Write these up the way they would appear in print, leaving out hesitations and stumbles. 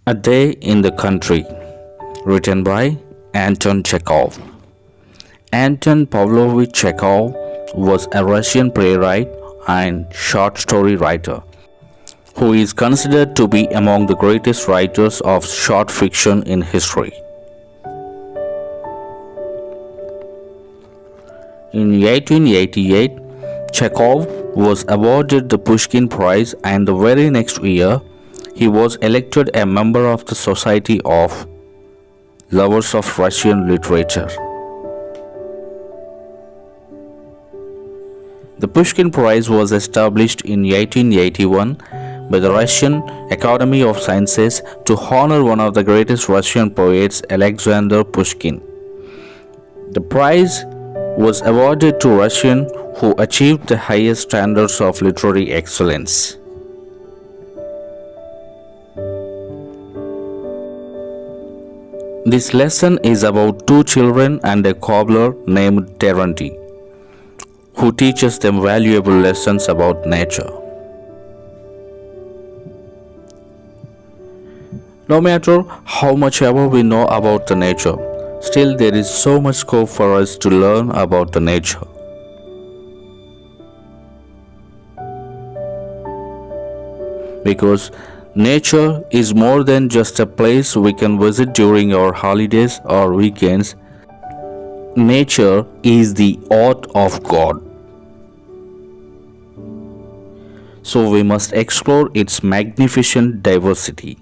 A Day in the Country, written by Anton Chekhov. Anton Pavlovich Chekhov was a Russian playwright and short story writer who is considered to be among the greatest writers of short fiction in history. In 1888, Chekhov was awarded the Pushkin Prize, and the very next year, he was elected a member of the Society of Lovers of Russian Literature. The Pushkin Prize was established in 1881 by the Russian Academy of Sciences to honor one of the greatest Russian poets, Alexander Pushkin. The prize was awarded to Russians who achieved the highest standards of literary excellence. This lesson is about two children and a cobbler named Terenty, who teaches them valuable lessons about nature. No matter how much ever we know about the nature, still there is so much scope for us to learn about the nature. Because nature is more than just a place we can visit during our holidays or weekends. Nature is the art of God. So we must explore its magnificent diversity.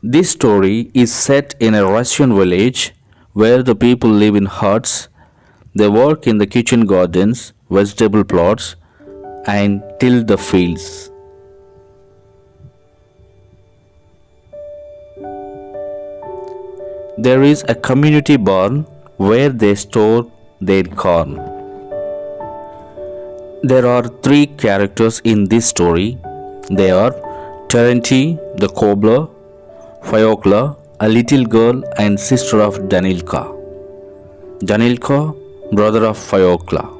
This story is set in a Russian village where the people live in huts, they work in the kitchen gardens, vegetable plots, and till the fields. There is a community barn where they store their corn. There are three characters in this story. They are Terenty, the cobbler, Fyokla, a little girl and sister of Danilka. Danilka, brother of Fyokla.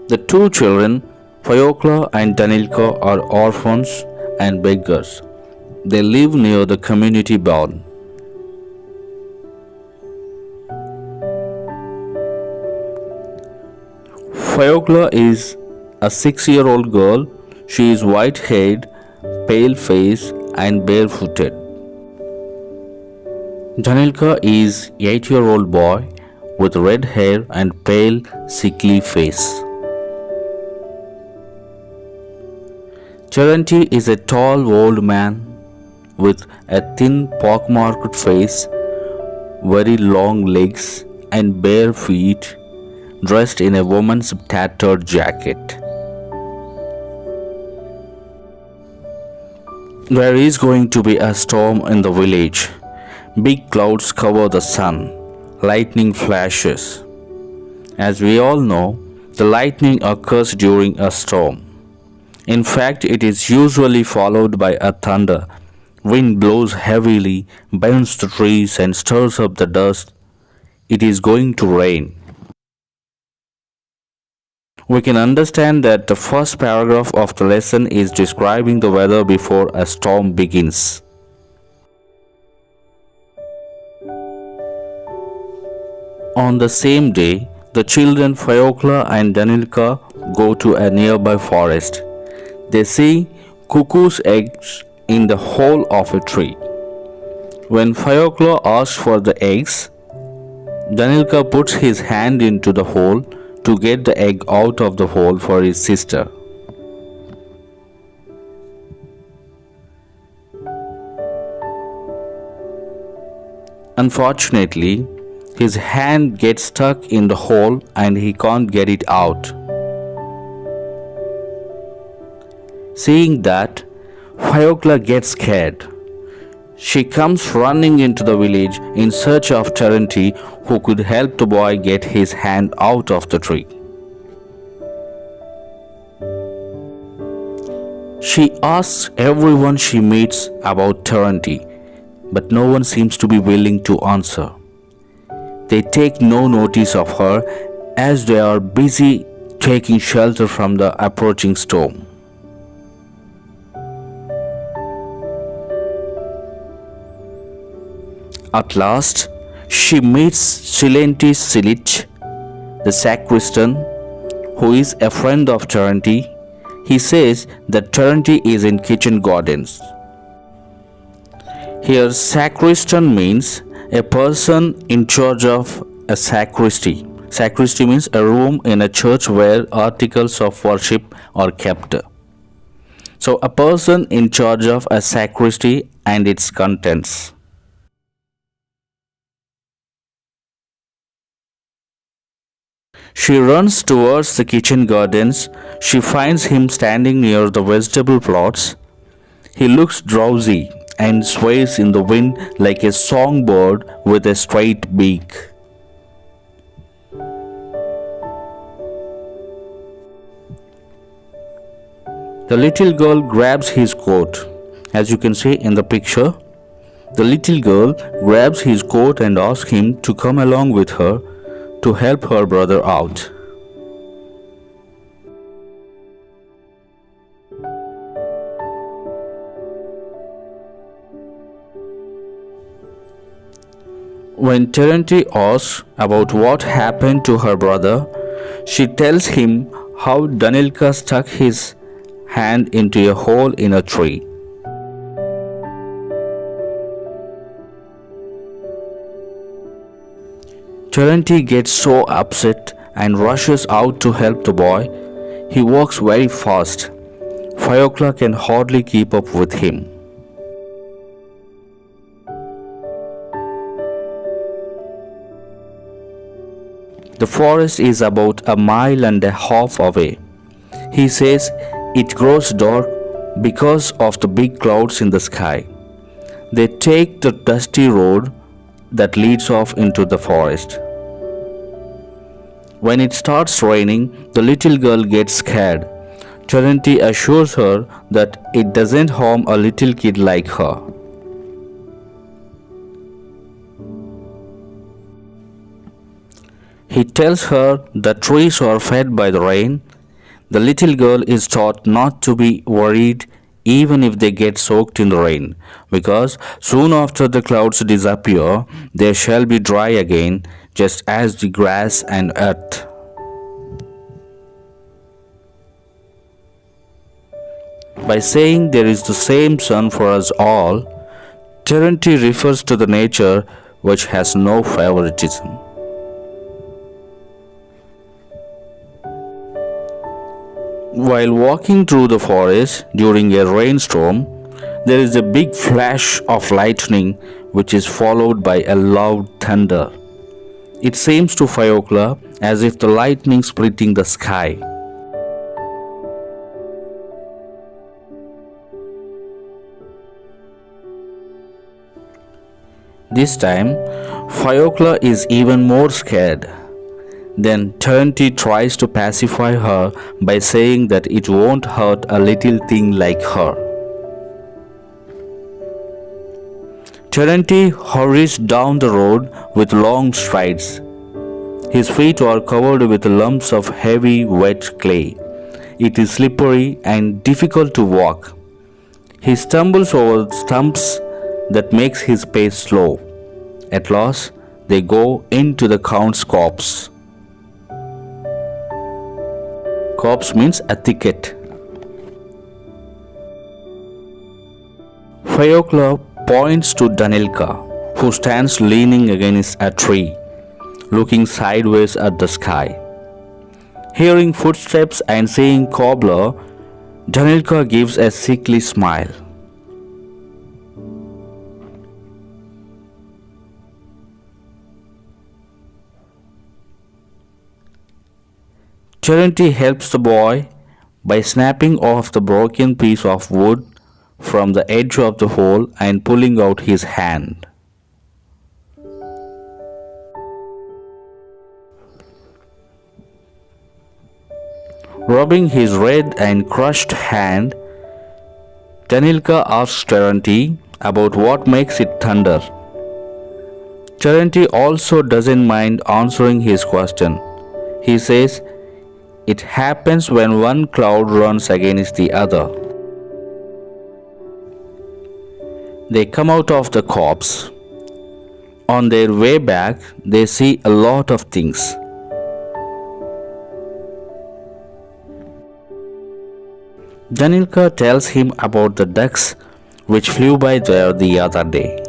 The two children, Fyokla and Danilka, are orphans and beggars. They live near the community barn. Fyokla is a 6-year-old girl. She is white-haired, pale-faced, and barefooted. Danilka is an 8-year-old boy with red hair and pale, sickly face. Terenty is a tall old man with a thin pockmarked face, very long legs, and bare feet, dressed in a woman's tattered jacket. There is going to be a storm in the village. Big clouds cover the sun. Lightning flashes. As we all know, the lightning occurs during a storm. In fact, it is usually followed by a thunder. Wind blows heavily, bends the trees, and stirs up the dust. It is going to rain. We can understand that the first paragraph of the lesson is describing the weather before a storm begins. On the same day, the children Fyokla and Danilka go to a nearby forest. They see cuckoo's eggs in the hole of a tree. When Fyokla asks for the eggs, Danilka puts his hand into the hole to get the egg out of the hole for his sister. Unfortunately, his hand gets stuck in the hole and he can't get it out. Seeing that, Fyokla gets scared. She comes running into the village in search of Terenty, who could help the boy get his hand out of the tree. She asks everyone she meets about Terenty, but no one seems to be willing to answer. They take no notice of her as they are busy taking shelter from the approaching storm. At last, she meets Terenty, the sacristan, who is a friend of Terenty. He says that Terenty is in kitchen gardens. Here, sacristan means a person in charge of a sacristy. Sacristy means a room in a church where articles of worship are kept. So, a person in charge of a sacristy and its contents. She runs towards the kitchen gardens. She finds him standing near the vegetable plots. He looks drowsy and sways in the wind like a songbird with a straight beak. The little girl grabs his coat. As you can see in the picture, the little girl grabs his coat and asks him to come along with her to help her brother out. When Terenty asks about what happened to her brother, she tells him how Danilka stuck his hand into a hole in a tree. Terenty gets so upset and rushes out to help the boy. He walks very fast. Fiocla can hardly keep up with him. The forest is about a mile and a half away. He says it grows dark because of the big clouds in the sky. They take the dusty road that leads off into the forest. When it starts raining, the little girl gets scared. Terenty assures her that it doesn't harm a little kid like her. He tells her that trees are fed by the rain. The little girl is taught not to be worried even if they get soaked in the rain, because soon after the clouds disappear, they shall be dry again, just as the grass and earth. By saying there is the same sun for us all, Terenty refers to the nature which has no favoritism. While walking through the forest during a rainstorm, there is a big flash of lightning which is followed by a loud thunder. It seems to Fiocla as if the lightning splitting the sky. This time, Fiocla is even more scared. Then Terenty tries to pacify her by saying that it won't hurt a little thing like her. Terenty hurries down the road with long strides. His feet are covered with lumps of heavy, wet clay. It is slippery and difficult to walk. He stumbles over stumps that makes his pace slow. At last, they go into the Count's copse. Copse means a thicket. Fiocla points to Danilka, who stands leaning against a tree, looking sideways at the sky. Hearing footsteps and seeing Cobbler, Danilka gives a sickly smile. Terenty helps the boy by snapping off the broken piece of wood from the edge of the hole and pulling out his hand. Rubbing his red and crushed hand, Danilka asks Terenty about what makes it thunder. Terenty also doesn't mind answering his question. He says, it happens when one cloud runs against the other. They come out of the copse. On their way back, they see a lot of things. Janilka tells him about the ducks which flew by there the other day.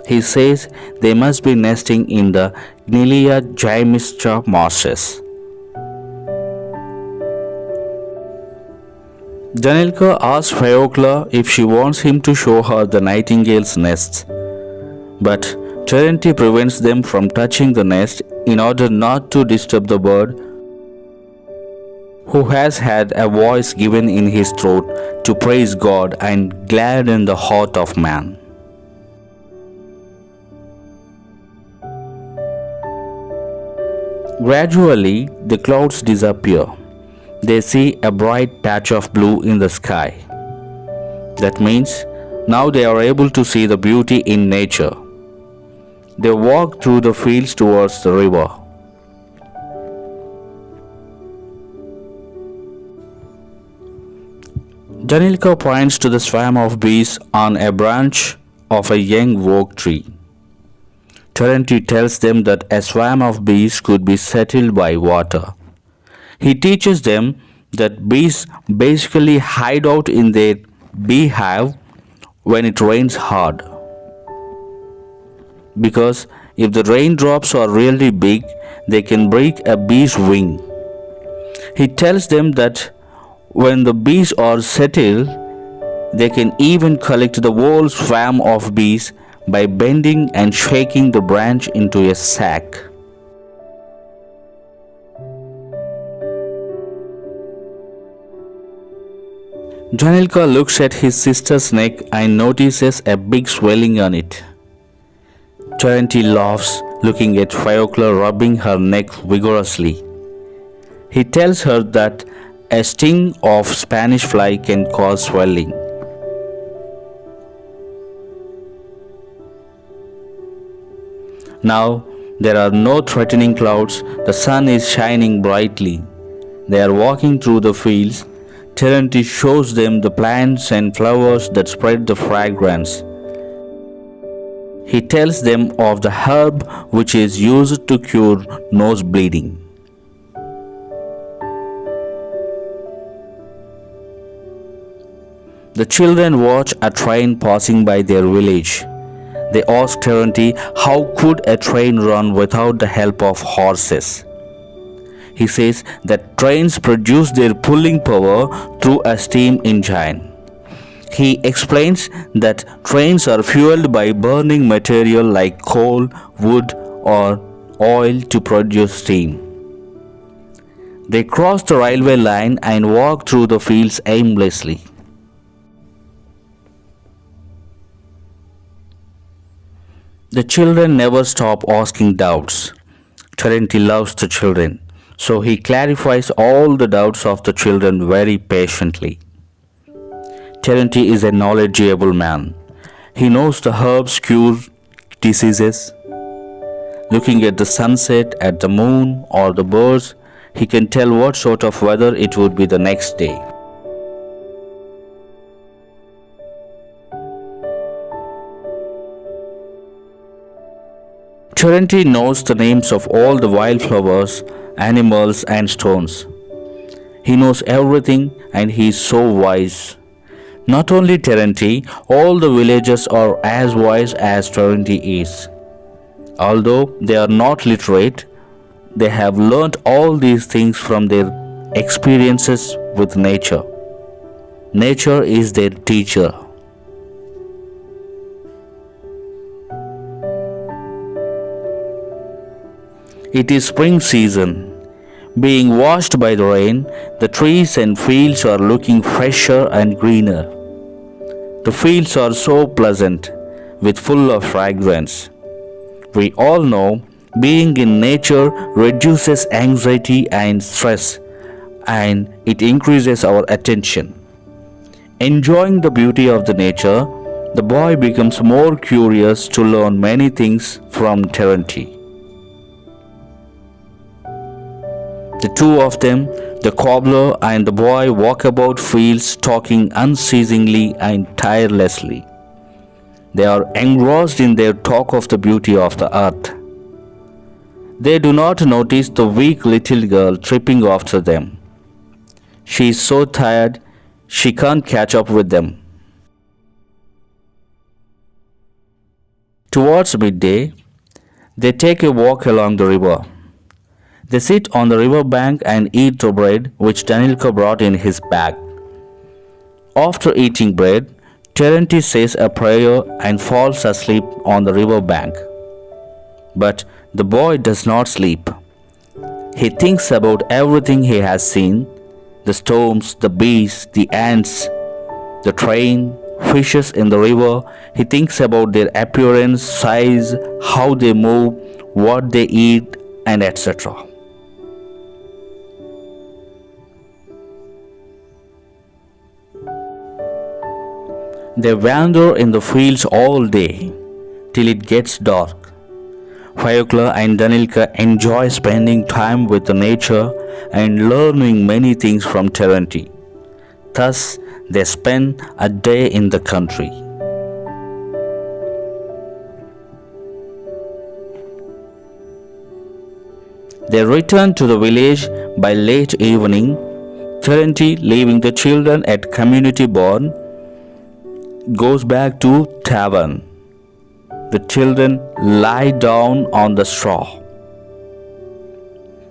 He says they must be nesting in the Gnilia Jaimischa marshes. Janilka asks Fyokla if she wants him to show her the nightingale's nests, but Terenty prevents them from touching the nest in order not to disturb the bird who has had a voice given in his throat to praise God and gladden the heart of man. Gradually, the clouds disappear. They see a bright patch of blue in the sky. That means now they are able to see the beauty in nature. They walk through the fields towards the river. Janilka points to the swarm of bees on a branch of a young oak tree. Terenty tells them that a swarm of bees could be settled by water. He teaches them that bees basically hide out in their beehive when it rains hard. Because if the raindrops are really big, they can break a bee's wing. He tells them that when the bees are settled, they can even collect the whole swarm of bees by bending and shaking the branch into a sack. Janilka looks at his sister's neck and notices a big swelling on it. Terenty laughs, looking at Fyokla rubbing her neck vigorously. He tells her that a sting of Spanish fly can cause swelling. Now there are no threatening clouds. The sun is shining brightly. They are walking through the fields. Terenty shows them the plants and flowers that spread the fragrance. He tells them of the herb which is used to cure nose bleeding. The children watch a train passing by their village. They ask Terenty how could a train run without the help of horses. He says that trains produce their pulling power through a steam engine. He explains that trains are fueled by burning material like coal, wood, or oil to produce steam. They cross the railway line and walk through the fields aimlessly. The children never stop asking doubts. Terenty loves the children, so he clarifies all the doubts of the children very patiently. Terenty is a knowledgeable man. He knows the herbs cure diseases. Looking at the sunset, at the moon, or the birds, he can tell what sort of weather it would be the next day. Terenty knows the names of all the wildflowers, animals, and stones. He knows everything and he is so wise. Not only Terenty, all the villagers are as wise as Terenty is. Although they are not literate, they have learnt all these things from their experiences with nature. Nature is their teacher. It is spring season. Being washed by the rain, the trees and fields are looking fresher and greener. The fields are so pleasant, with full of fragrance. We all know being in nature reduces anxiety and stress, and it increases our attention. Enjoying the beauty of the nature The boy becomes more curious to learn many things from Terenty. The two of them, the cobbler and the boy, walk about fields talking unceasingly and tirelessly. They are engrossed in their talk of the beauty of the earth. They do not notice the weak little girl tripping after them. She is so tired, she can't catch up with them. Towards midday, they take a walk along the river. They sit on the river bank and eat the bread which Danilka brought in his bag. After eating bread, Terenty says a prayer and falls asleep on the river bank. But the boy does not sleep. He thinks about everything he has seen: the storms, the bees, the ants, the train, fishes in the river. He thinks about their appearance, size, how they move, what they eat, and etc. They wander in the fields all day till it gets dark. Fyokla and Danilka enjoy spending time with the nature and learning many things from Terenty. Thus, they spend a day in the country. They return to the village by late evening. Terenty, leaving the children at community barn, goes back to tavern. The children lie down on the straw.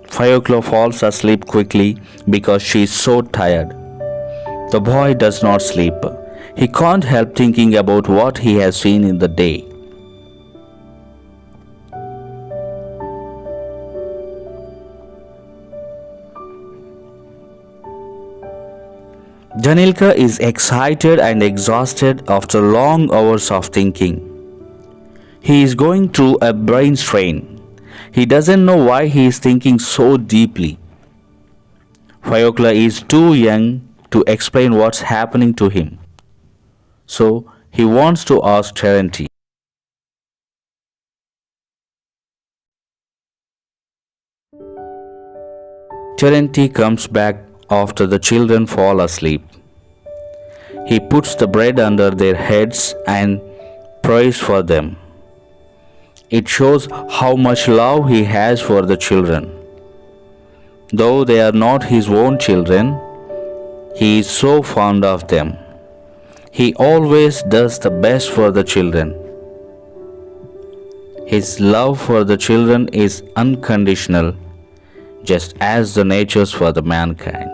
Fyokla falls asleep quickly because she is so tired. The boy does not sleep. He can't help thinking about what he has seen in the day. Danilka is excited and exhausted after long hours of thinking. He is going through a brain strain. He doesn't know why he is thinking so deeply. Fyokla is too young to explain what's happening to him. So he wants to ask Terenty. Terenty comes back after the children fall asleep. He puts the bread under their heads and prays for them. It shows how much love he has for the children. Though they are not his own children, he is so fond of them. He always does the best for the children. His love for the children is unconditional, just as the nature's for the mankind.